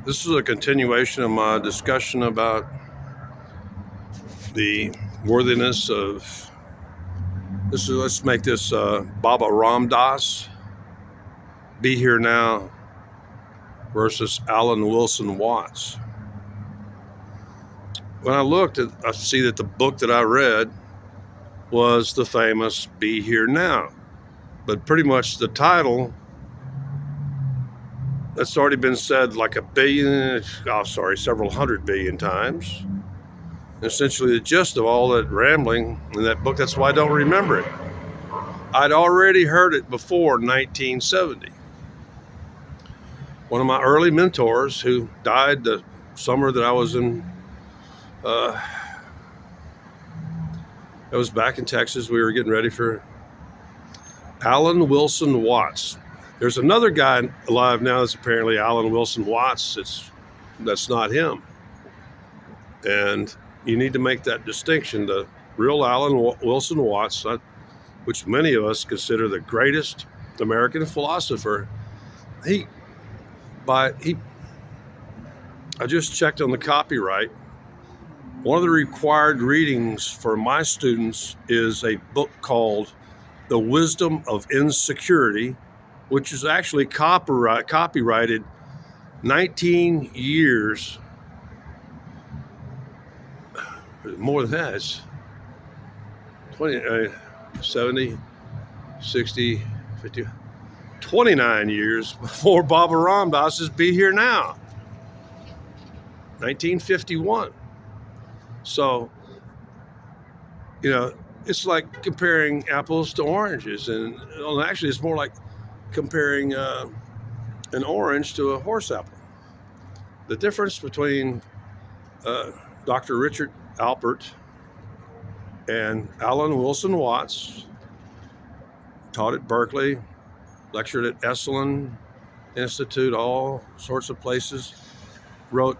This is a continuation of my discussion about the worthiness of this. Let's make this Baba Ram Dass, Be Here Now, versus Alan Wilson Watts. When I looked, I see that the book that I read was the famous Be Here Now, but pretty much the title, that's already been said like several hundred billion times. Essentially, the gist of all that rambling in that book, that's why I don't remember it. I'd already heard it before 1970. One of my early mentors, who died the summer that I was in, I was back in Texas. We were getting ready for Alan Wilson Watts. There's another guy alive now that's apparently Alan Wilson Watts. That's not him. And you need to make that distinction. The real Alan Wilson Watts, which many of us consider the greatest American philosopher, I just checked on the copyright. One of the required readings for my students is a book called The Wisdom of Insecurity, which is actually copyrighted 19 years, more than that, it's 20, 70, 60, 50, 29 years before Baba Ram Dass's Be Here Now, 1951. So, it's like comparing apples to oranges. And actually, it's more like comparing an orange to a horse apple. The difference between Dr. Richard Alpert and Alan Wilson Watts, taught at Berkeley, lectured at Esalen Institute, all sorts of places, wrote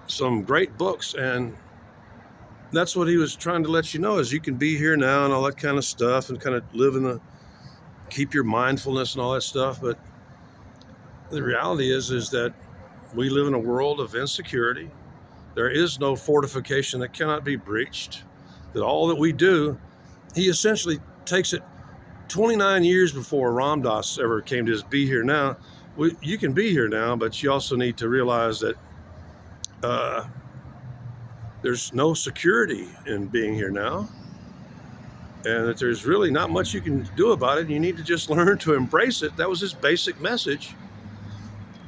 some great books, and that's what he was trying to let you know, is you can be here now and all that kind of stuff, and kind of keep your mindfulness and all that stuff. But the reality is that we live in a world of insecurity. There is no fortification that cannot be breached. That all that we do, he essentially takes it 29 years before Ram Dass ever came to his Be Here Now. You can be here now, but you also need to realize that there's no security in being here now, and that there's really not much you can do about it. You need to just learn to embrace it. That was his basic message.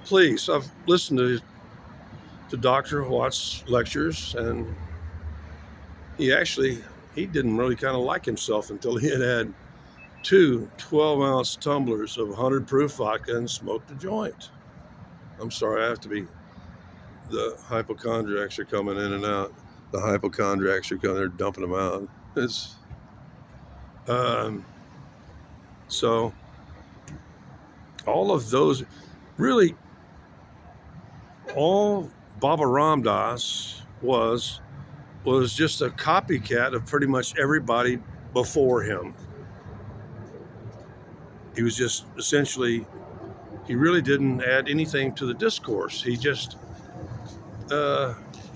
Please, I've listened to Dr. Watts' lectures, and he didn't really kind of like himself until he had 2 12-ounce tumblers of 100 proof vodka and smoked a joint. I'm sorry, the hypochondriacs are coming in and out. The hypochondriacs are coming, they're dumping them out. So all of those, really, all Baba Ram Dass was just a copycat of pretty much everybody before him. He was just essentially, he really didn't add anything to the discourse. He just, he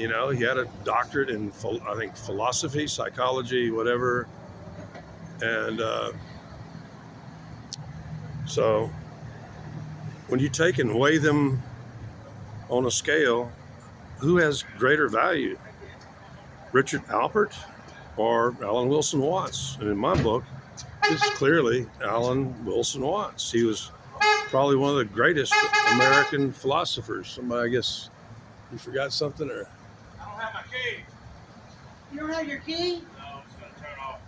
had a doctorate in, I think, philosophy, psychology, whatever. And so when you take and weigh them on a scale, who has greater value, Richard Alpert or Alan Wilson Watts? And in my book, it's clearly Alan Wilson Watts. He was probably one of the greatest American philosophers. Somebody, I guess, you forgot something, or? I don't have my key. You don't have your key? No, it's going to turn off.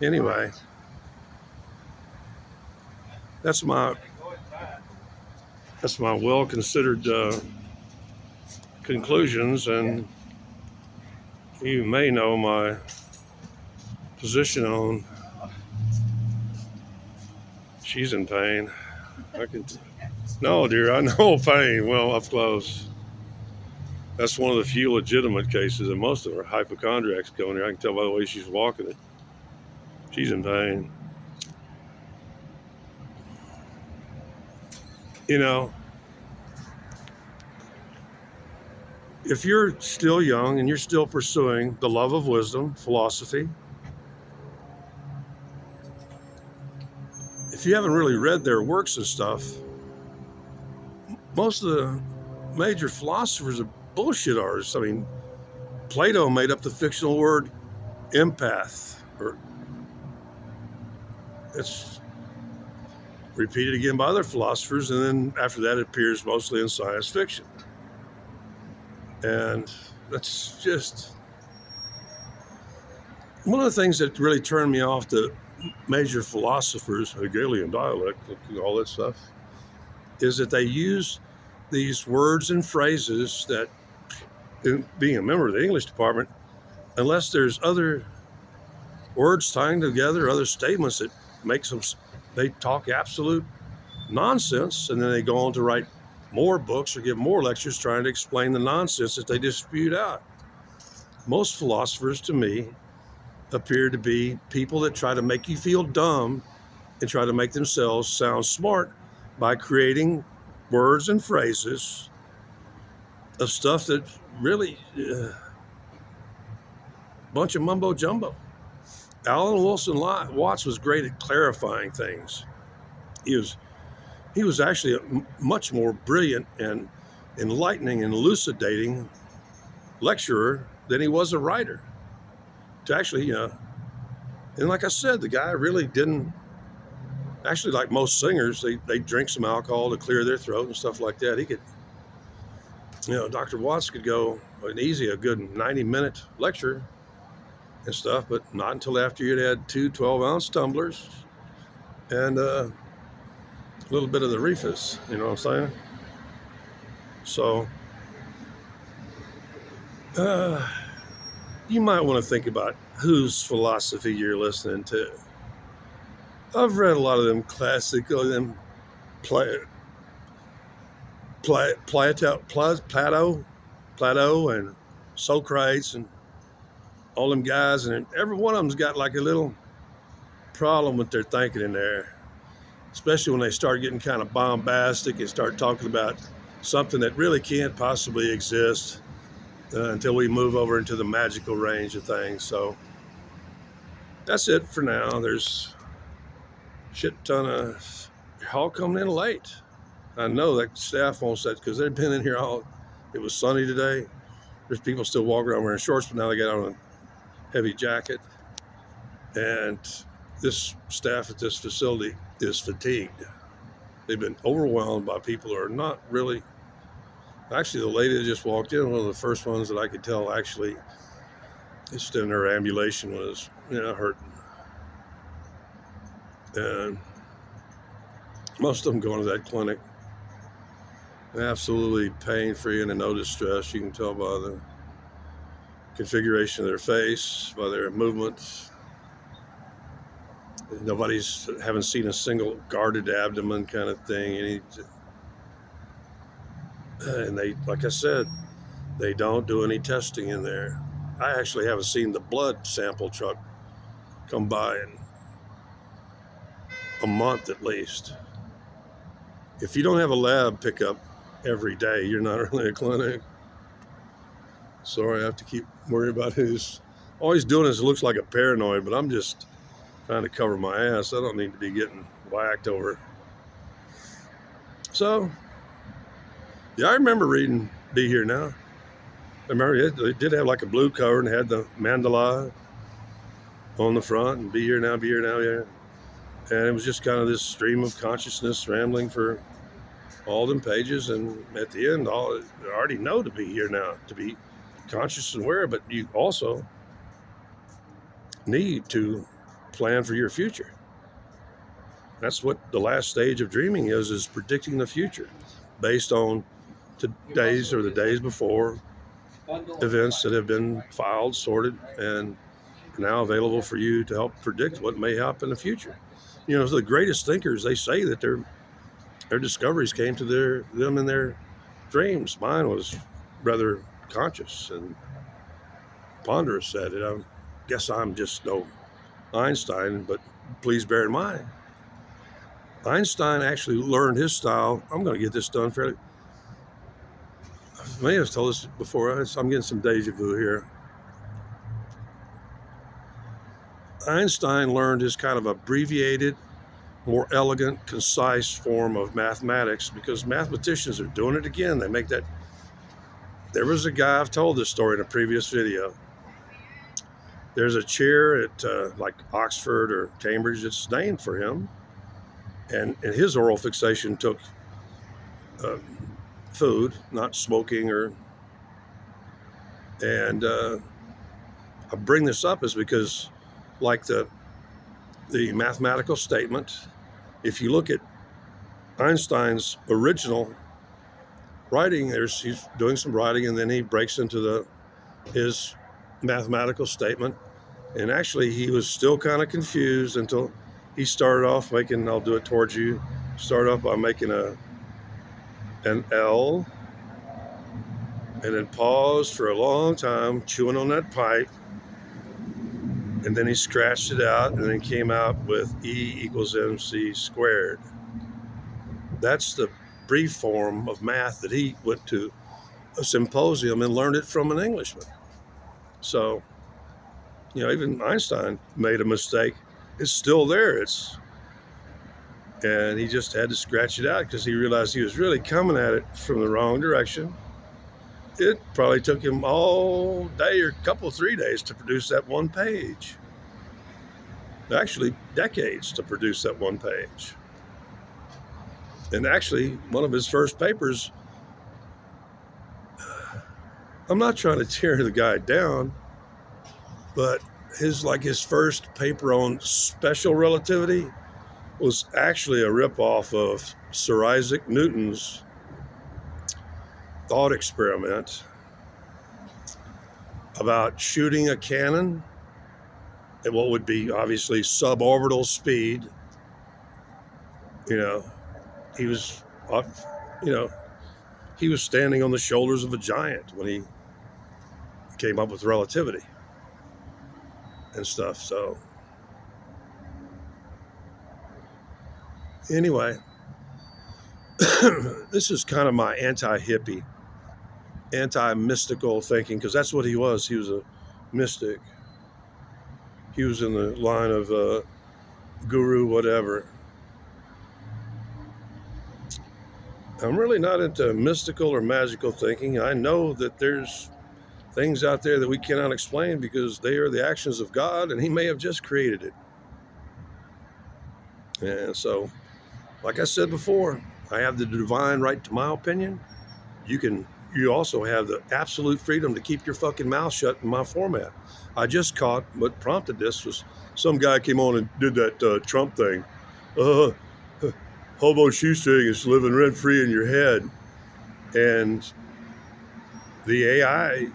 Anyway, that's my well-considered conclusions, and you may know my position on. She's in pain. No, dear, I know pain well up close. That's one of the few legitimate cases, and most of her hypochondriacs going here. I can tell by the way she's walking it. She's in pain. if you're still young and you're still pursuing the love of wisdom, philosophy, if you haven't really read their works and stuff, most of the major philosophers are bullshit artists. I mean, Plato made up the fictional word empath, or it's repeated again by other philosophers, and then after that it appears mostly in science fiction. And that's just one of the things that really turned me off the major philosophers, Hegelian dialect, all that stuff, is that they use these words and phrases that, being a member of the English department, unless there's other words tying together, other statements that makes them, they talk absolute nonsense, and then they go on to write more books or give more lectures trying to explain the nonsense that they dispute out. Most philosophers, to me, appear to be people that try to make you feel dumb and try to make themselves sound smart by creating words and phrases of stuff that really bunch of mumbo jumbo. Alan Wilson Watts was great at clarifying things. He was actually a much more brilliant and enlightening and elucidating lecturer than he was a writer. To actually, and like I said, the guy really didn't, actually, like most singers, they drink some alcohol to clear their throat and stuff like that. He could, Dr. Watts could go a good 90-minute lecture and stuff, but not until after you'd had two 12-ounce tumblers and a little bit of the reefus, you know what I'm saying? So, you might want to think about whose philosophy you're listening to. I've read a lot of them classical, them Plato and Socrates and all them guys, and every one of them's got like a little problem with their thinking in there, especially when they start getting kind of bombastic and start talking about something that really can't possibly exist until we move over into the magical range of things. So that's it for now. There's a shit ton of y'all coming in late. I know that staff wants that because they've been in here all, it was sunny today. There's people still walking around wearing shorts, but now they got on a heavy jacket. And this staff at this facility is fatigued. They've been overwhelmed by people who are not really. Actually, the lady that just walked in, one of the first ones that I could tell actually, just in her ambulation, was hurting. And most of them going to that clinic absolutely pain-free and in no distress. You can tell by the configuration of their face, by their movements. Nobody's haven't seen a single guarded abdomen kind of thing. And they, like I said, they don't do any testing in there. I actually haven't seen the blood sample truck come by in a month at least. If you don't have a lab pickup every day, you're not really a clinic. Sorry, I have to keep worrying about who's always doing this. It looks like a paranoid, but I'm just trying to cover my ass. I don't need to be getting whacked over. So, yeah, I remember reading Be Here Now. I remember they did have like a blue cover and had the mandala on the front and Be Here Now, Be Here Now, yeah. And it was just kind of this stream of consciousness rambling for all them pages. And at the end, I already know to be here now, to be conscious and aware, but you also need to plan for your future. That's what the last stage of dreaming is predicting the future based on today's or the days before events that have been filed, sorted, and now available for you to help predict what may happen in the future. The greatest thinkers, they say that their discoveries came to them in their dreams. Mine was rather conscious and ponderous at it. I guess I'm just no Einstein, but please bear in mind, Einstein actually learned his style. I'm going to get this done fairly. may have told this before. I'm getting some deja vu here. Einstein learned his kind of abbreviated, more elegant, concise form of mathematics because mathematicians are doing it again. They make that. There was a guy, I've told this story in a previous video. There's a chair at like Oxford or Cambridge that's named for him. And his oral fixation took food, not smoking and I bring this up is because like the mathematical statement, if you look at Einstein's original writing, he's doing some writing and then he breaks into his mathematical statement. And actually he was still kind of confused until he started off making, I'll do it towards you, start off by making an L and then paused for a long time, chewing on that pipe. And then he scratched it out and then came out with E equals MC squared. That's the brief form of math that he went to a symposium and learned it from an Englishman. So, even Einstein made a mistake. It's still there. And he just had to scratch it out because he realized he was really coming at it from the wrong direction. It probably took him all day or 3 days to produce that one page. Actually, decades to produce that one page. And actually, one of his first papers, I'm not trying to tear the guy down, but his first paper on special relativity was actually a ripoff of Sir Isaac Newton's thought experiment about shooting a cannon at what would be obviously suborbital speed. He was standing on the shoulders of a giant when he came up with relativity and stuff. So anyway, this is kind of my anti-hippie, anti-mystical thinking, because that's what he was. He was a mystic. He was in the line of guru, whatever. I'm really not into mystical or magical thinking. I know that there's things out there that we cannot explain because they are the actions of God and he may have just created it. And so, like I said before, I have the divine right to my opinion. You also have the absolute freedom to keep your fucking mouth shut in my format. I just caught what prompted this was some guy came on and did that Trump thing. Hobo shoestring is living rent free in your head. And the AI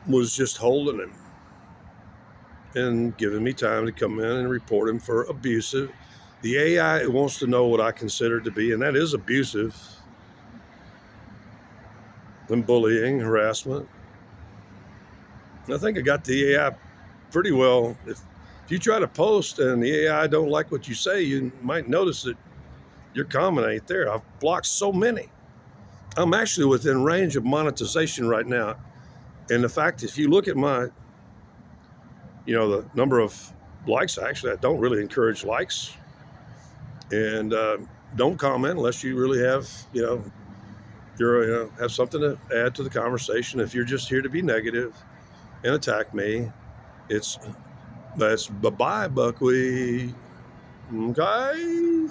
was just holding him and giving me time to come in and report him for abusive. The AI wants to know what I consider to be, and that is abusive and bullying, harassment. And I think I got the AI pretty well. If you try to post and the AI don't like what you say, you might notice that your comment ain't there. I've blocked so many. I'm actually within range of monetization right now. And the fact, if you look at my, the number of likes, actually, I don't really encourage likes. And don't comment unless you really have, have something to add to the conversation. If you're just here to be negative and attack me, that's bye-bye, buckwheat. Okay?